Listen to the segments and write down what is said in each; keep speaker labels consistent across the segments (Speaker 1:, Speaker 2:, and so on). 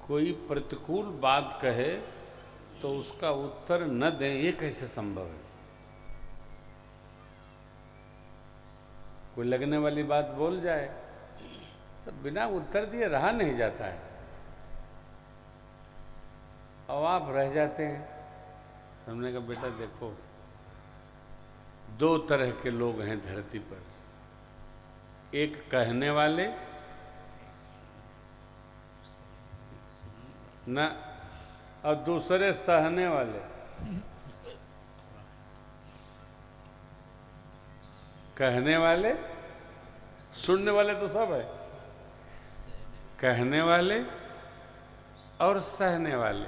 Speaker 1: कोई प्रतिकूल बात कहे तो उसका उत्तर न दें, ये कैसे संभव है? कोई लगने वाली बात बोल जाए तो बिना उत्तर दिए रहा नहीं जाता है, और आप रह जाते हैं। हमने कहा बेटा देखो, दो तरह के लोग हैं धरती पर, एक कहने वाले न, और दूसरे सहने वाले। कहने वाले, सुनने वाले तो सब है, कहने वाले और सहने वाले।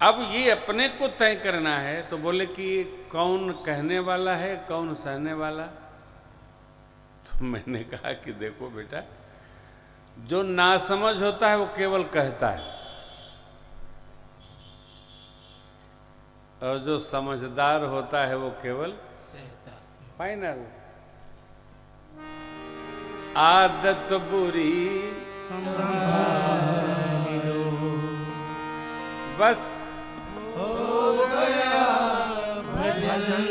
Speaker 1: अब ये अपने को तय करना है, तो बोले कि कौन कहने वाला है कौन सहने वाला। तो मैंने कहा कि देखो बेटा, जो नासमझ होता है वो केवल कहता है, और जो समझदार होता है वो केवल सहता। फाइनल। आदत बुरी संभाल लो, बस हो गया भजन।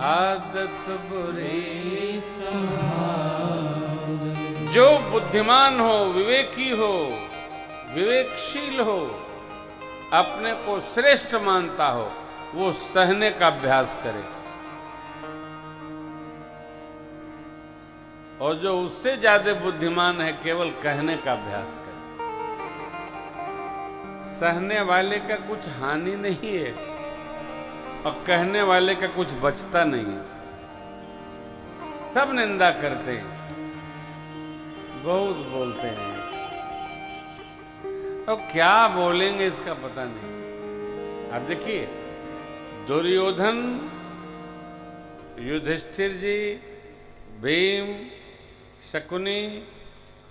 Speaker 1: आदत बुरी संभाल। जो बुद्धिमान हो, विवेकी हो, विवेकशील हो, अपने को श्रेष्ठ मानता हो, वो सहने का अभ्यास करे, और जो उससे ज्यादा बुद्धिमान है केवल कहने का अभ्यास करे। सहने वाले का कुछ हानि नहीं है और कहने वाले का कुछ बचता नहीं है। सब निंदा करते हैं, बहुत बोलते हैं, और क्या बोलेंगे इसका पता नहीं। अब देखिए, दुर्योधन, युधिष्ठिर जी, भीम, शकुनी,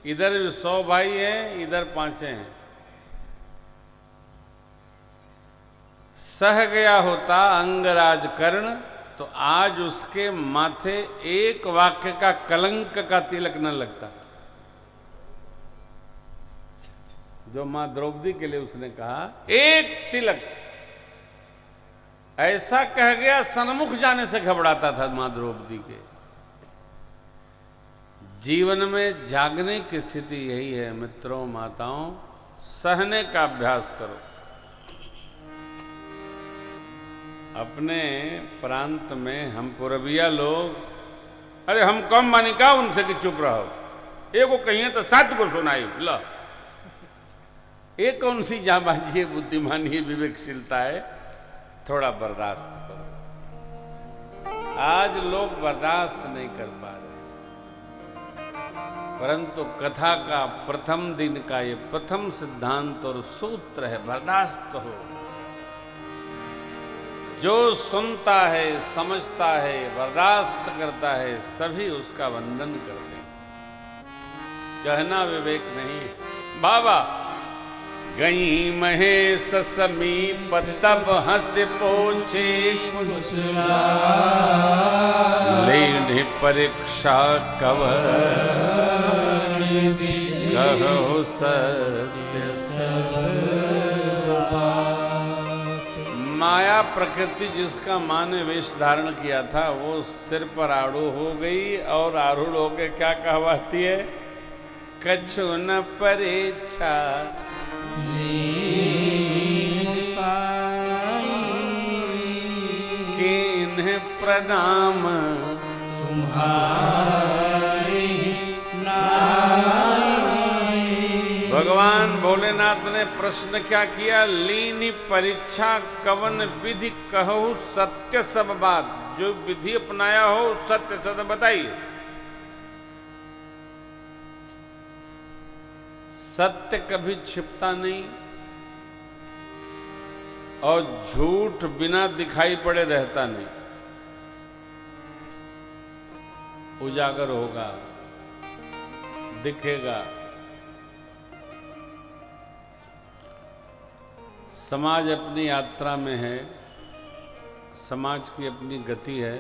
Speaker 1: इधर 100 भाई हैं, इधर 5 हैं। सह गया होता अंगराज कर्ण, तो आज उसके माथे एक वाक्य का कलंक का तिलक न लगता, जो मां द्रौपदी के लिए उसने कहा। एक तिलक ऐसा कह गया, सन्मुख जाने से घबराता था मां द्रौपदी के। जीवन में जागने की स्थिति यही है मित्रों, माताओं, सहने का अभ्यास करो। अपने प्रांत में हम पुरबिया लोग, अरे हम कम मानी का उनसे कि चुप रहो, एगो कहिए तो 7 को सुनाई ला। ये कौन सी जाबाजी, बुद्धिमानी, विवेकशीलता है? थोड़ा बर्दाश्त करो। आज लोग बर्दाश्त नहीं कर पा रहे, परंतु कथा का प्रथम दिन का ये प्रथम सिद्धांत और सूत्र है, बर्दाश्त हो। जो सुनता है, समझता है, बर्दाश्त करता है, सभी उसका वंदन करते हैं। कहना विवेक नहीं है। बाबा गई महेश समीप, तब हंस पोछे कुशला, लेने परीक्षा कवर, कहो सत्य सब। माया प्रकृति जिसका मां ने वेश धारण किया था, वो सिर पर आड़ू हो गई, और आरूढ़ होके क्या कहवाती है? कछु न परीक्षा किन्ह प्रणाम, तुम्हारी भगवान भोलेनाथ ने प्रश्न क्या किया? लीनी परीक्षा कवन विधि कहूँ सत्य सब बात। जो विधि अपनाया हो सत्य सद बताइए। सत्य कभी छिपता नहीं, और झूठ बिना दिखाई पड़े रहता नहीं, उजागर होगा, दिखेगा। समाज अपनी यात्रा में है, समाज की अपनी गति है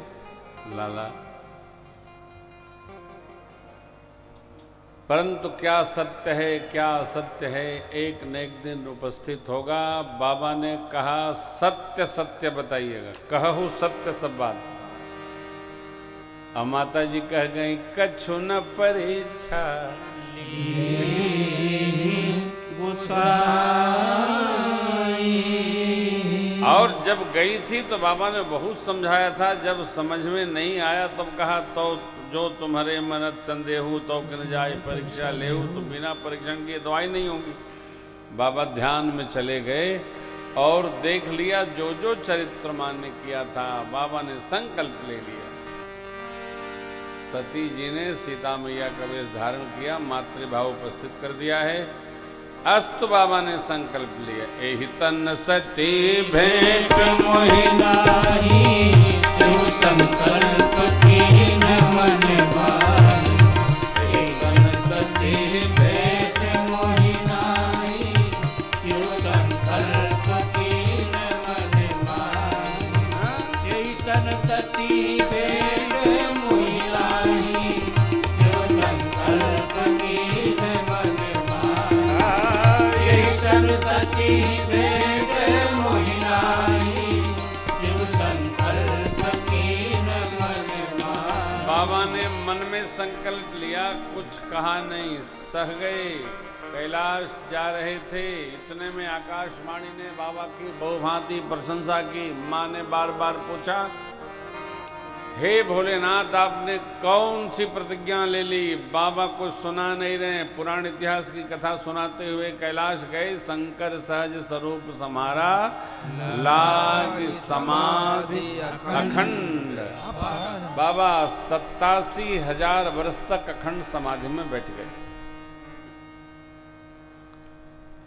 Speaker 1: लाला, परंतु क्या सत्य है क्या असत्य है एक न एक दिन उपस्थित होगा। बाबा ने कहा सत्य सत्य बताइएगा, कहू सत्य सब बात। और माता जी कह गई कछु न परीक्षा और जब गई थी तो बाबा ने बहुत समझाया था, जब समझ में नहीं आया तब कहा तो जो तुम्हारे मनत संदेहू तो किन जाए परीक्षा लेहू, तो बिना परीक्षण की दवाई नहीं होगी। बाबा ध्यान में चले गए और देख लिया जो जो चरित्र मान्य किया था, बाबा ने संकल्प ले लिया। सती जी ने सीता मैया का वेश धारण किया, मातृभाव उपस्थित कर दिया है। अस्तु बाबा ने संकल्प लिया, एहि तन सती भेंट मोहिनाही, शिव संकल्प कीन मन भाई। एहि तन सती भेंट मोहिनाही, शिव संकल्प कीन मन भाई। एहि तन सती भेंट मोहिनाही, शिव संकल्प कीन मन सती भेंट मोहिनाही, शिव संकल्प कीन मन भाई। बाबा ने मन में संकल्प लिया, कुछ कहा नहीं, सह गए। कैलाश जा रहे थे, इतने में आकाशवाणी ने बाबा की बहुभांति प्रशंसा की। माँ ने बार बार पूछा, हे भोलेनाथ आपने कौन सी प्रतिज्ञा ले ली? बाबा कुछ सुना नहीं रहे, पुराण इतिहास की कथा सुनाते हुए कैलाश गए। शंकर सहज स्वरूप समारा, लाग समाधि अखंड। बाबा 87,000 वर्ष तक अखंड समाधि में बैठ गए।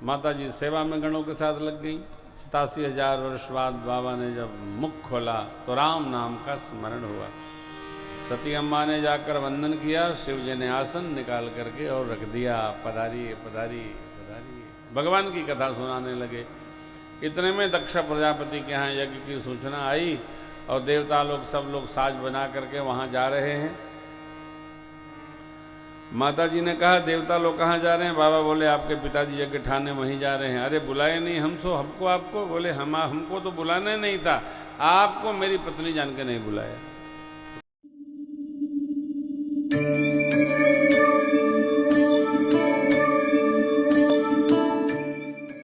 Speaker 1: माता जी सेवा में गणों के साथ लग गई। 87,000 वर्ष बाद बाबा ने जब मुख खोला तो राम नाम का स्मरण हुआ। सती अम्मा ने जाकर वंदन किया, शिव जी ने आसन निकाल करके और रख दिया। पधारिए पधारिए पधारिए, भगवान की कथा सुनाने लगे। इतने में दक्ष प्रजापति के यहाँ यज्ञ की सूचना आई और देवता लोग सब लोग साज बना करके वहाँ जा रहे हैं। माता जी ने कहा देवता लोग कहाँ जा रहे हैं? बाबा बोले आपके पिताजी यज्ञ ठाने वहीं जा रहे हैं। अरे बुलाए नहीं हमको आपको? बोले हमको तो बुलाना नहीं था, आपको मेरी पत्नी जान के नहीं बुलाया।